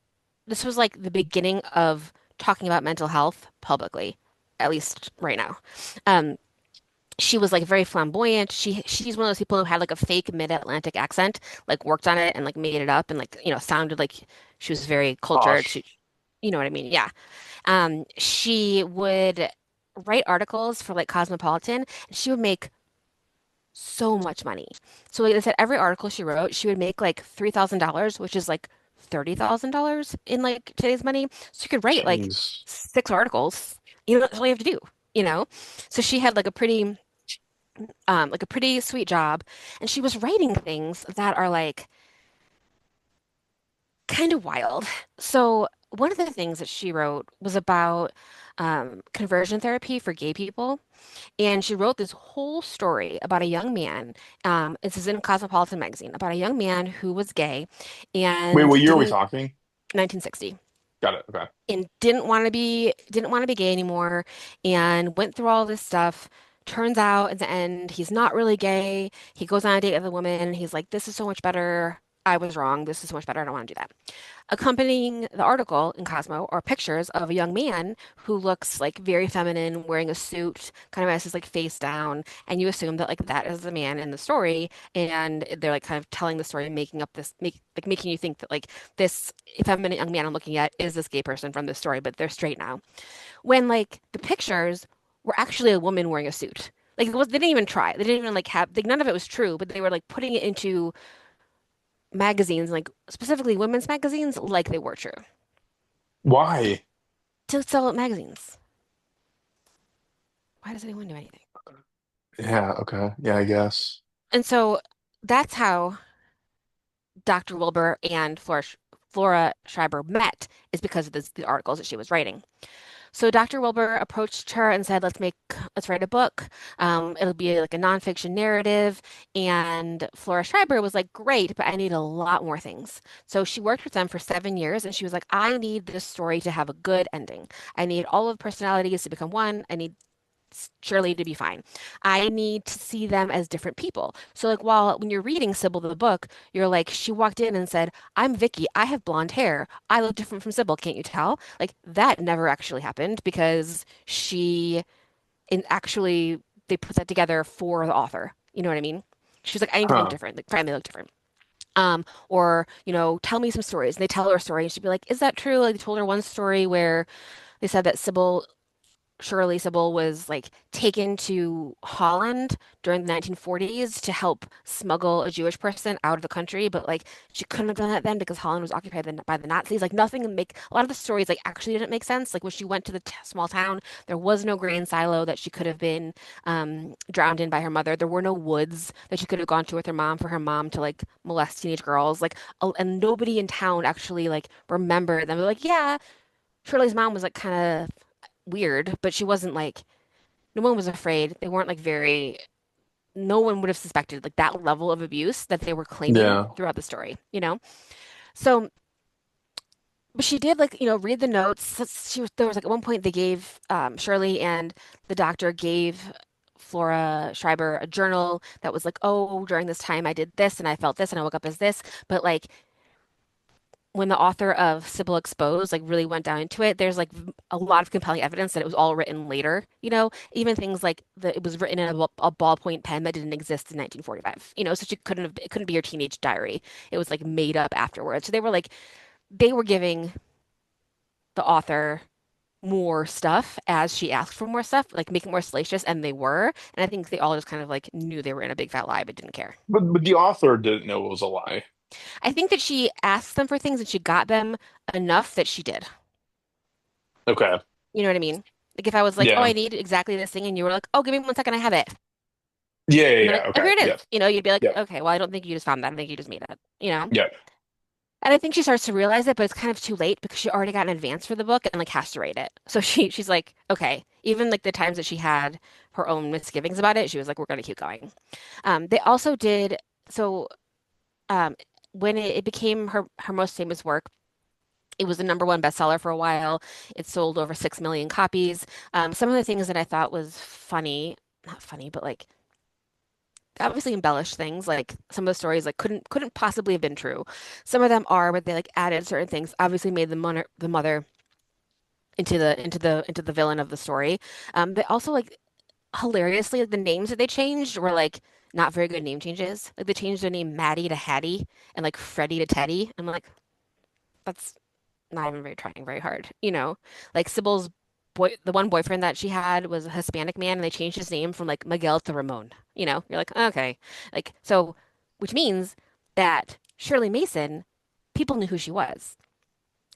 this was like the beginning of talking about mental health publicly, at least right now. Um, she was like very flamboyant. She's one of those people who had like a fake mid-Atlantic accent, like worked on it and like made it up and like, sounded like she was very cultured. Gosh, You know what I mean? Yeah. She would write articles for like Cosmopolitan and she would make so much money. So like I said, every article she wrote, she would make like $3,000, which is like $30,000 in like today's money. So you could write like jeez. 6 articles. That's all you have to do, you know? So she had like a pretty sweet job, and she was writing things that are like kind of wild. So one of the things that she wrote was about conversion therapy for gay people. And she wrote this whole story about a young man. This is in Cosmopolitan magazine about a young man who was gay Wait, and what year are we didn't talking? 1960 Got it. Okay. and didn't want to be gay anymore and went through all this stuff. Turns out at the end he's not really gay. He goes on a date with a woman and he's like, "This is so much better. I was wrong. This is so much better. I don't want to do that." Accompanying the article in Cosmo are pictures of a young man who looks like very feminine, wearing a suit, kind of has his like face down, and you assume that like that is the man in the story, and they're like kind of telling the story, making up making you think that like this feminine young man I'm looking at is this gay person from this story, but they're straight now. When like the pictures were actually a woman wearing a suit. Like they didn't even try. They didn't even like have like none of it was true, but they were like putting it into magazines, like specifically women's magazines, like they were true Why? to sell magazines. Why does anyone do anything? Yeah, okay. Yeah, I guess. And so that's how Dr. Wilbur and Flora Schreiber met, is because of the articles that she was writing. So Dr. Wilbur approached her and said, let's write a book. It'll be like a nonfiction narrative." And Flora Schreiber was like, "Great, but I need a lot more things." So she worked with them for 7 years and she was like, "I need this story to have a good ending. I need all of the personalities to become one. I need Shirley to be fine. I need to see them as different people." So like when you're reading Sybil the book, you're like, she walked in and said, "I'm Vicky. I have blonde hair. I look different from Sybil. Can't you tell?" Like that never actually happened because actually they put that together for the author. You know what I mean? She's like, "I need to look Huh. different. Like finally look different." Or, tell me some stories. And they tell her a story and she'd be like, "Is that true?" Like they told her one story where they said that Shirley Sybil was like taken to Holland during the 1940s to help smuggle a Jewish person out of the country, but like she couldn't have done that then because Holland was occupied by the Nazis. Like nothing make a lot of the stories like actually didn't make sense. Like when she went to the t small town, there was no grain silo that she could have been drowned in by her mother. There were no woods that she could have gone to with her mom for her mom to like molest teenage girls. Like and nobody in town actually like remembered them. They're like, yeah, Shirley's mom was like kind of weird, but she wasn't like no one was afraid. They weren't like no one would have suspected like that level of abuse that they were claiming Yeah. throughout the story. So, but she did like, read the notes. There was like at one point they gave Shirley and the doctor gave Flora Schreiber a journal that was like, "Oh, during this time I did this and I felt this and I woke up as this." But like when the author of Sybil Exposed like really went down into it, there's like a lot of compelling evidence that it was all written later. Even things like that it was written in a ballpoint pen that didn't exist in 1945. So it couldn't be your teenage diary. It was like made up afterwards. So they were giving the author more stuff as she asked for more stuff, like make it more salacious, and they were. And I think they all just kind of like knew they were in a big fat lie, but didn't care. But the author didn't know it was a lie. I think that she asked them for things and she got them enough that she did. Okay. You know what I mean? Like if I was like, "Oh, I Yeah. need exactly this thing," and you were like, "Oh, give me 1 second, I have it." Yeah, yeah, And then yeah. like, "Oh, Okay. here it is." Yeah. You'd be like, Yeah. "Okay, well, I don't think you just found that. I think you just made it." Yeah. And I think she starts to realize it, but it's kind of too late because she already got an advance for the book and like has to rate it. So she's like, okay, even like the times that she had her own misgivings about it, she was like, we're gonna keep going. They also did so um, when it became her most famous work. It was the number one bestseller for a while. It sold over 6 million copies. Some of the things that I thought was funny, not funny, but like obviously embellished things, like some of the stories like couldn't possibly have been true. Some of them are, but they like added certain things, obviously made the mother into the villain of the story. They also like hilariously the names that they changed were like not very good name changes. Like they changed their name Maddie to Hattie and like Freddie to Teddy. I'm like, that's not even very trying very hard, you know? Like Sybil's the one boyfriend that she had was a Hispanic man and they changed his name from like Miguel to Ramon. You know, you're like, okay. Like so which means that Shirley Mason, people knew who she was.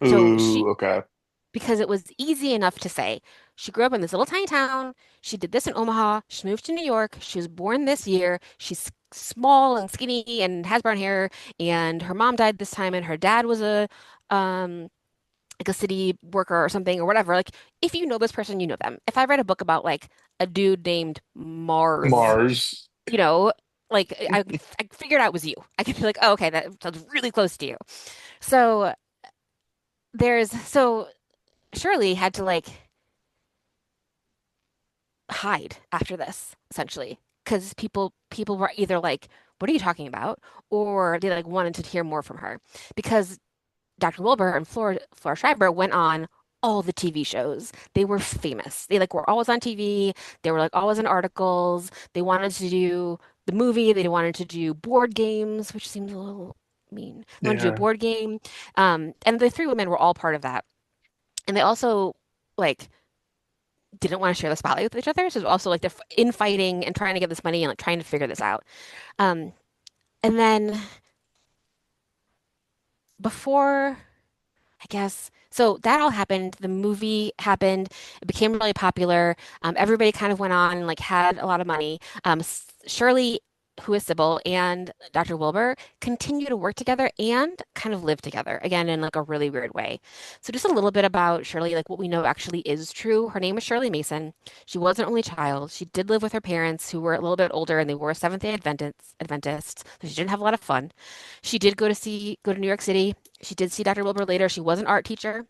So Ooh, she okay. because it was easy enough to say she grew up in this little tiny town. She did this in Omaha. She moved to New York. She was born this year. She's small and skinny and has brown hair. And her mom died this time, and her dad was a um like a city worker or something or whatever. Like if you know this person, you know them. If I read a book about like a dude named Mars, Mars. you know, like I figured out it was you. I could be like, oh, okay, that sounds really close to you. So so Shirley had to like hide after this, essentially, because people were either like, "What are you talking about?" or they like wanted to hear more from her, because Dr. Wilbur and Flora Schreiber went on all the TV shows. They were famous. They like were always on TV. They were like always in articles. They wanted to do the movie. They wanted to do board games, which seems a little mean. They wanted to do a Yeah. board game. And the three women were all part of that. And they also like didn't want to share the spotlight with each other. So it was also like they're infighting and trying to get this money and like trying to figure this out. Um, and then before, I guess, so that all happened. The movie happened. It became really popular. Everybody kind of went on and like had a lot of money. Shirley, who is Sybil, and Dr. Wilbur continue to work together and kind of live together again in like a really weird way. So just a little bit about Shirley, like what we know actually is true. Her name is Shirley Mason. She was an only child. She did live with her parents who were a little bit older and they were Seventh-day Adventists, so she didn't have a lot of fun. She did go to New York City. She did see Dr. Wilbur later. She was an art teacher.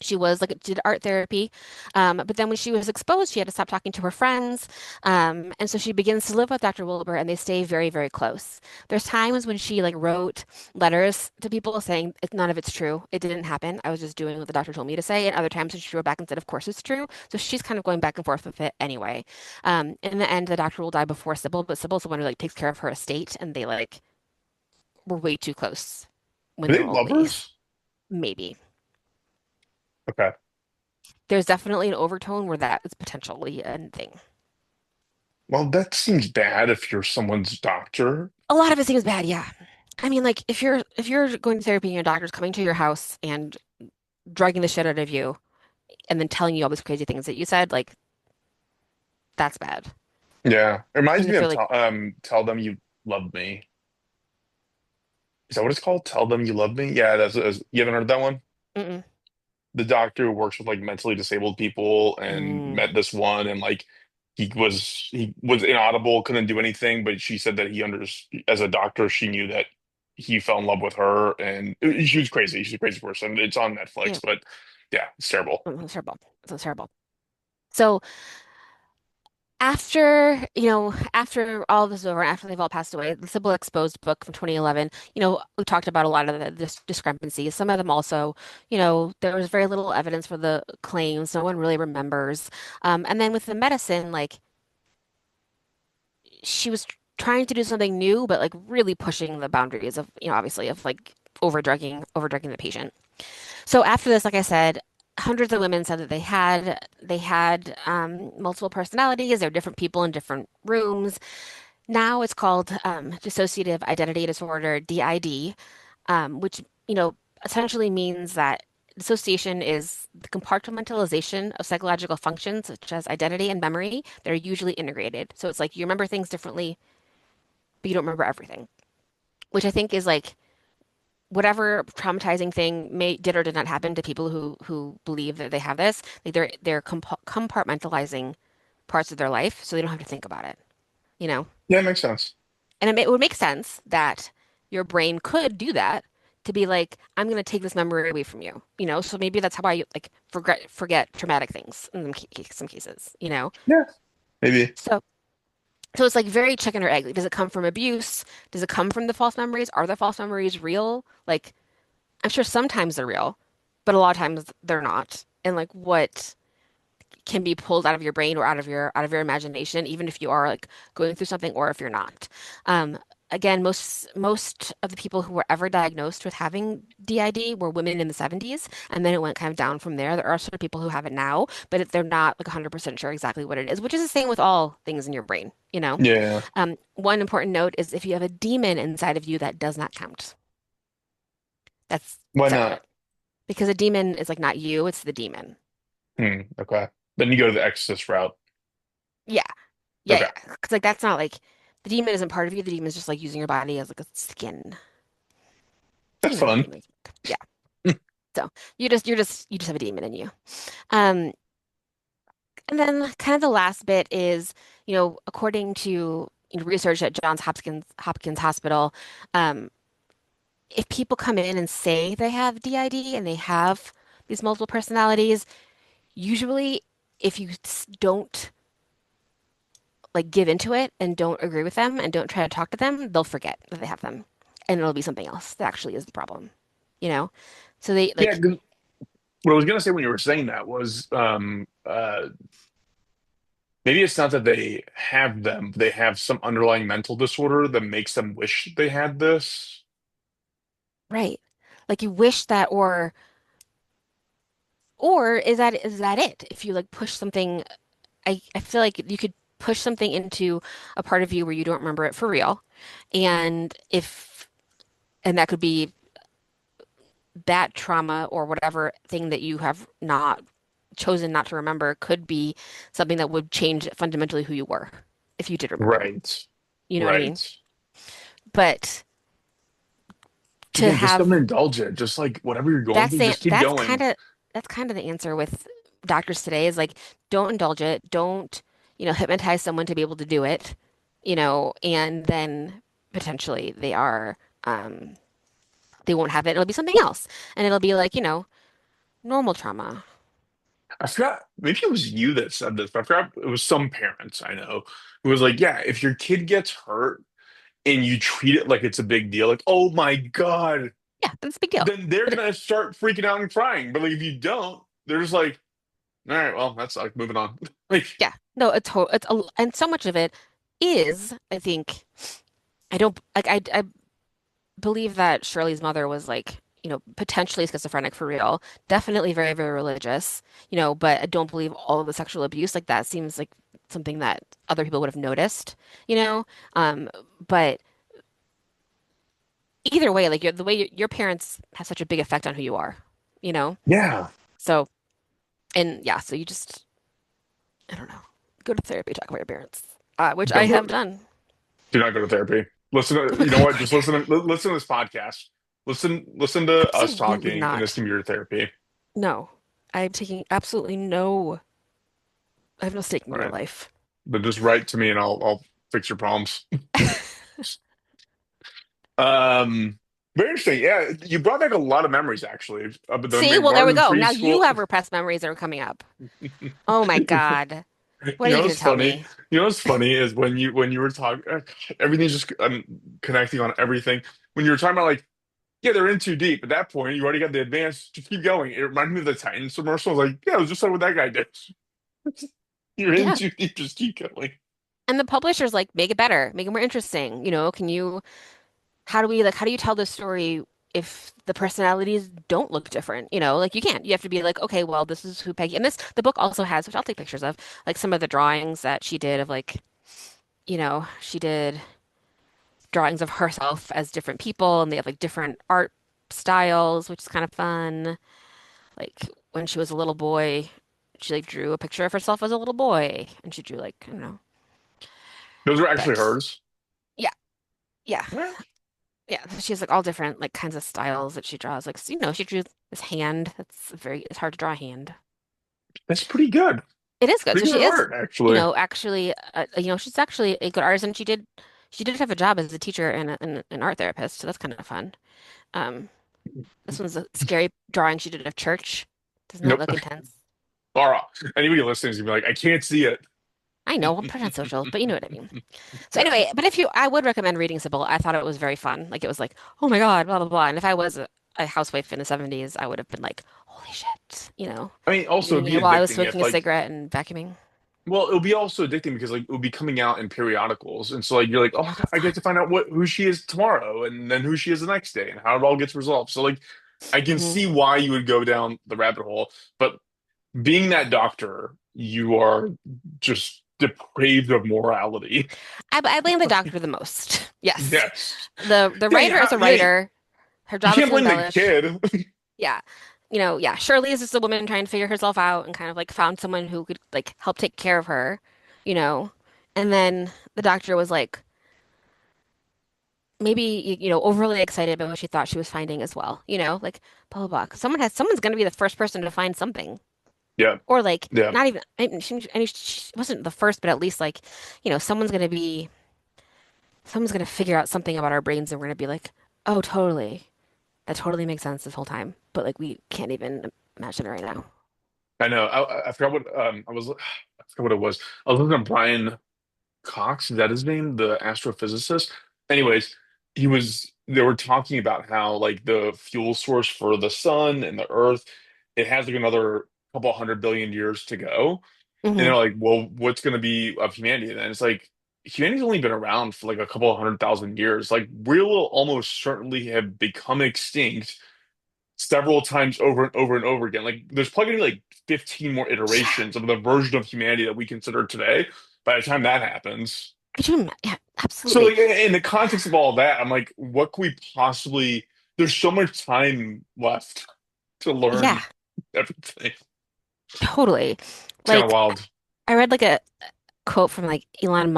She was like did art therapy, but then when she was exposed, she had to stop talking to her friends, and so she begins to live with Dr. Wilbur, and they stay very, very close. There's times when she like wrote letters to people saying none of it's true, it didn't happen. I was just doing what the doctor told me to say, and other times when she wrote back and said, "Of course it's true." So she's kind of going back and forth with it anyway. In the end, the doctor will die before Sybil, but Sybil's the one who like takes care of her estate, and they like were way too close when Are they they were old ladies. lovers? Maybe. Okay. There's definitely an overtone where that is potentially a thing. Well, that seems bad if you're someone's doctor. A lot of it seems bad, yeah. I mean, like if you're going to therapy and your doctor's coming to your house and drugging the shit out of you and then telling you all these crazy things that you said, like that's bad. Yeah. It reminds And me if of they're like, Tell Them You Love Me. Is that what it's called? Tell Them You Love Me? Yeah, you haven't heard that one? mm-mm, The doctor who works with like mentally disabled people and mm, met this one and like he was inaudible, couldn't do anything, but she said that he under as a doctor, she knew that he fell in love with her and she was crazy. She's a crazy person. It's on Netflix, yeah, but yeah, it's terrible. it's terrible. It's terrible. So after, after all this is over, after they've all passed away, the Sybil Exposed book from 2011, we talked about a lot of the discrepancies. Some of them also, there was very little evidence for the claims. No one really remembers. And then with the medicine, like she was trying to do something new, but like really pushing the boundaries of, obviously of like overdrugging the patient. So after this, like I said, hundreds of women said that they had multiple personalities. They were different people in different rooms. Now it's called dissociative identity disorder, DID, which essentially means that dissociation is the compartmentalization of psychological functions such as identity and memory that are usually integrated. So it's like you remember things differently, but you don't remember everything, which I think is like whatever traumatizing thing may did or did not happen to people who believe that they have this, like they're compartmentalizing parts of their life so they don't have to think about it, you know? Yeah, it makes sense. And it would make sense that your brain could do that to be like, I'm going to take this memory away from you, you know? So maybe that's how I like forget traumatic things in some cases, you know? Yeah, maybe. So so it's like very chicken or egg. Like, does it come from abuse? Does it come from the false memories? Are the false memories real? Like, I'm sure sometimes they're real, but a lot of times they're not. And like what can be pulled out of your brain or out of your imagination, even if you are like going through something or if you're not. Um, Again, most of the people who were ever diagnosed with having DID were women in the 70s, and then it went kind of down from there. There are sort of people who have it now, but they're not like 100% sure exactly what it is, which is the same with all things in your brain, you know? Yeah. One important note is if you have a demon inside of you, that does not count. That's Why separate not? because a demon is like not you, it's the demon. Okay. Then you go to the Exorcist route. Yeah. Yeah, Okay. yeah. Because like that's not like the demon isn't part of you. The demon is just like using your body as like a skin. That's You know how fun. demons work. Yeah. So you just have a demon in you. Um, and then kind of the last bit is, according to research at Johns Hopkins Hospital, um, if people come in and say they have DID and they have these multiple personalities, usually if you don't like give into it and don't agree with them and don't try to talk to them, they'll forget that they have them. And it'll be something else that actually is the problem, you know? So they Yeah, like, 'cause what I was gonna say when you were saying that was maybe it's not that they have them, they have some underlying mental disorder that makes them wish they had this. right. Like you wish that or is that it? If you like push something, I feel like you could push something into a part of you where you don't remember it for real. And and that could be that trauma or whatever thing that you have not chosen not to remember could be something that would change fundamentally who you were if you did remember. Right. You know what I mean? Right. But to Again, just don't have indulge it. Just like whatever you're going that's through, the, just keep going. that's kind of the answer with doctors today is like don't indulge it, don't, hypnotize someone to be able to do it, and then potentially um they won't have it. It'll be something else. And it'll be like, normal trauma. I forgot, maybe it was you that said this, but I forgot it was some parents I know who was like, yeah, if your kid gets hurt and you treat it like it's a big deal, like, oh my God, Yeah, that's a big deal. then they're But gonna start freaking out and crying. But like if you don't, they're just like, all right, well, that's like moving on. Like, yeah, no, and so much of it is, I think, I don't like I believe that Shirley's mother was like, potentially schizophrenic for real, definitely very, very religious, but I don't believe all of the sexual abuse. Like that seems like something that other people would have noticed, you know? Um, but either way, like the way your parents have such a big effect on who you are, you know? yeah, So, and yeah, so you just, I don't know, go to therapy, talk about your parents, which I don't have go. done. Do not go to therapy. Listen to, you know what? Just listen to this podcast. Listen to us Absolutely talking, and this not. can be your therapy. No, I'm taking absolutely no, I have no stake in All your right, life. but just write to me, and I'll fix your problems. Very interesting. Yeah, you brought back a lot of memories actually. But the See, well, there we Martin go. Now preschool. you have repressed memories that are coming up. Oh my God. What You are you know going what's to tell funny? me? You know what's funny is when you were talking, everything's just connecting on everything. When you were talking about like, yeah, they're in too deep. At that point, you already got the advance. Just keep going. It reminded me of the Titans commercial. I was like, yeah, it was just like what that guy did. You're in Yeah. too deep. Just keep going. And the publisher's like, make it better, make it more interesting. How do you tell this story if the personalities don't look different? Like you can't. You have to be like, okay, well, this is who Peggy, and the book also has, which I'll take pictures of, like some of the drawings that she did of like, she did drawings of herself as different people and they have like different art styles, which is kind of fun. Like when she was a little boy, she like drew a picture of herself as a little boy and she drew like, I don't know. Those are actually But hers. yeah, yeah. Yeah. Yeah, so she has like all different like kinds of styles that she draws. Like, so, she drew this hand. It's hard to draw a hand. That's pretty good. It is good. So Pretty good she is, art, actually. actually, she's actually a good artist, and she did have a job as a teacher and an art therapist. So that's kind of fun. Um, this one's a scary drawing she did of church. Doesn't that Nope. look intense? Laura, anybody listening is gonna be like, I can't see it. I know, we'll put it on socials, but you know what I mean. So anyway, but I would recommend reading Sybil. I thought it was very fun. Like it was like, oh my God, blah blah blah. And if I was a housewife in the 70s, I would have been like, holy shit, I mean, also it'd reading be it while I was addicting if smoking a like, cigarette and vacuuming. well, it would be also addicting because like it would be coming out in periodicals, and so like you're like, oh Yeah, my God, that's I get to find out who she is tomorrow, and then who she is the next day, and how it all gets resolved. So like, I can fun. see why you would go down the rabbit hole, but being that doctor, you are just depraved of morality. I blame the doctor the most. Yes. Yes. The Yeah, writer is a writer. Her you job is can't to blame the embellish. kid. Yeah. Yeah. Shirley is just a woman trying to figure herself out and kind of like found someone who could like help take care of her, you know. And then the doctor was like maybe overly excited about what she thought she was finding as well, like blah blah blah. 'Cause someone's going to be the first person to find something. Yeah, Or like yeah. not even she wasn't the first, but at least like, someone's gonna figure out something about our brains and we're gonna be like, oh, totally. That totally makes sense this whole time. But like we can't even imagine it right now. I know. I forgot what I was. I forgot what it was. I was looking at Brian Cox. Is that his name? The astrophysicist. Anyways, he was. They were talking about how like the fuel source for the sun and the Earth, it has like another couple 100 billion years to go. And Hmm. they're like, well, what's going to be of humanity? And then it's like humanity's only been around for like a couple of 100,000 years. Like we will almost certainly have become extinct several times over and over and over again. Like there's probably gonna be like 15 more Yeah. iterations of the version of humanity that we consider today by the time that happens. Could you imagine? Yeah, So absolutely. like in the context of all that, I'm like, what could we possibly there's so much time left to learn Yeah, everything. totally. It's kind of Like wild. I read like a quote from like Elon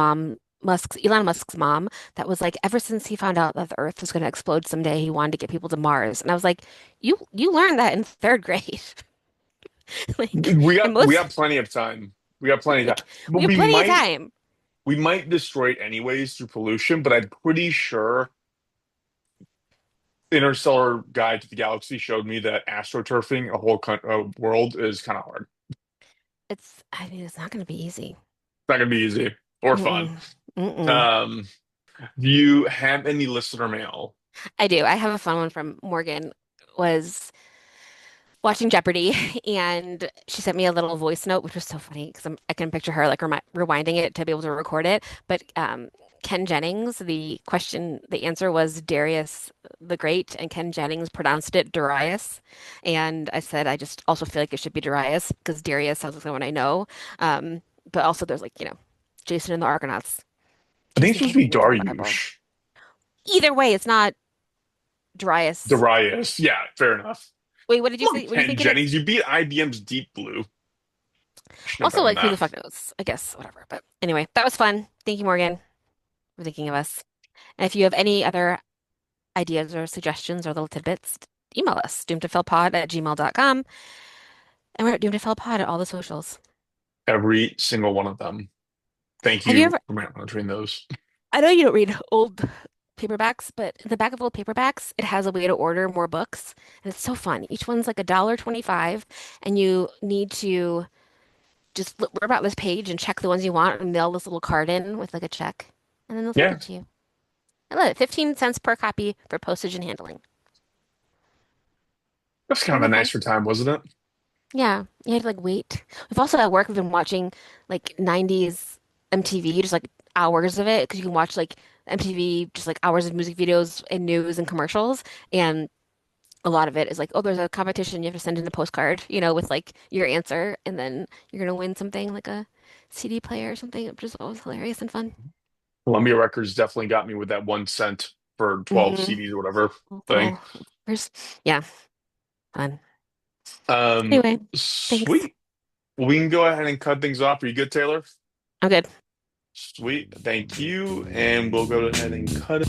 Musk's mom that was like ever since he found out that the Earth was going to explode someday, he wanted to get people to Mars. And I was like, you learned that in third grade. Like, and We most got plenty of time. We got plenty of like time. But we have plenty of time. we might destroy it anyways through pollution, but I'm pretty sure Interstellar Guide to the Galaxy showed me that astroturfing a whole world is kind of hard. I mean, it's not going to be easy. It's not gonna be easy or fun. Mm-mm. Mm-mm. Um, do you have any listener mail? I do. I have a fun one from Morgan. Was watching Jeopardy, and she sent me a little voice note, which was so funny because I can picture her like rewinding it to be able to record it. But Ken Jennings, the answer was Darius the Great, and Ken Jennings pronounced it Darius. And I said, I just also feel like it should be Darius because Darius sounds like someone I know. But also there's like, Jason and the Argonauts. I think it's Jason supposed came to be from the Bible. Dariush. Either way, it's not Darius. Darius. Yeah, fair enough. Wait, what did you Come on, say? What do you Ken think it is? Jennings. You beat IBM's Deep Blue. Should know Also, better than like, who the that. fuck knows? I guess, whatever. But anyway, that was fun. Thank you, Morgan, for thinking of us. And if you have any other ideas or suggestions or little tidbits, email us, doomtofailpod@gmail.com. And we're at doomtofailpod at all the socials. Every single one of them. Thank Have you you ever, for monitoring those. I know you don't read old paperbacks, but in the back of old paperbacks, it has a way to order more books. And it's so fun. Each one's like $1.25, and you need to just look about this page and check the ones you want and mail this little card in with like a check, and then they'll send Yeah, it to you. I love it. 15 cents per copy for postage and handling. that's kind Isn't of a that fun? nicer time, wasn't it? Yeah, you had to like wait. We've also at work, we've been watching like 90s MTV, just like hours of it, because you can watch like MTV, just like hours of music videos and news and commercials. And a lot of it is like, oh, there's a competition. You have to send in a postcard, with like your answer, and then you're gonna win something like a CD player or something, which is always hilarious and fun. Columbia Records definitely got me with that 1 cent for 12 Hmm. CDs or whatever thing. Well, yeah, fun. Um, Anyway, thanks. Sweet. Well, we can go ahead and cut things off. Are you good, Taylor? I'm good. Sweet. Thank you. And we'll go ahead and cut it.